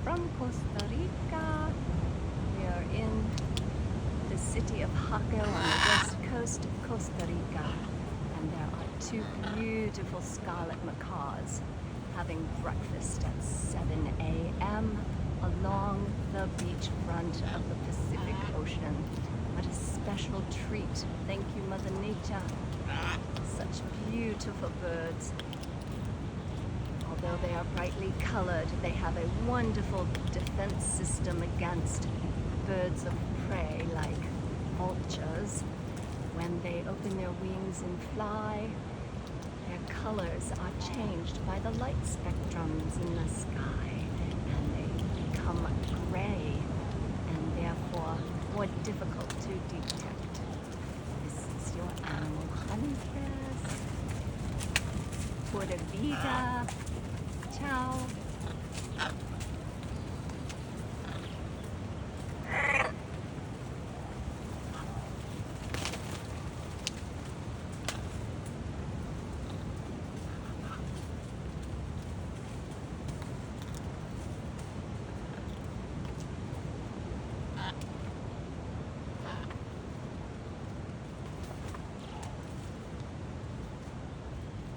from Costa Rica. We are in the city of Jaco on the west coast of Costa Rica. And there are two beautiful scarlet macaws having breakfast at 7 a.m. along the beachfront of the Pacific Ocean. What a special treat. Thank you, Mother Nature. Such beautiful birds. Although they are brightly colored, they have a wonderful defense system against birds of prey like vultures. When they open their wings and fly, their colors are changed by the light spectrums in the sky, and they become gray and therefore more difficult to detect. This is your animal huntress. Pura vida. Ciao.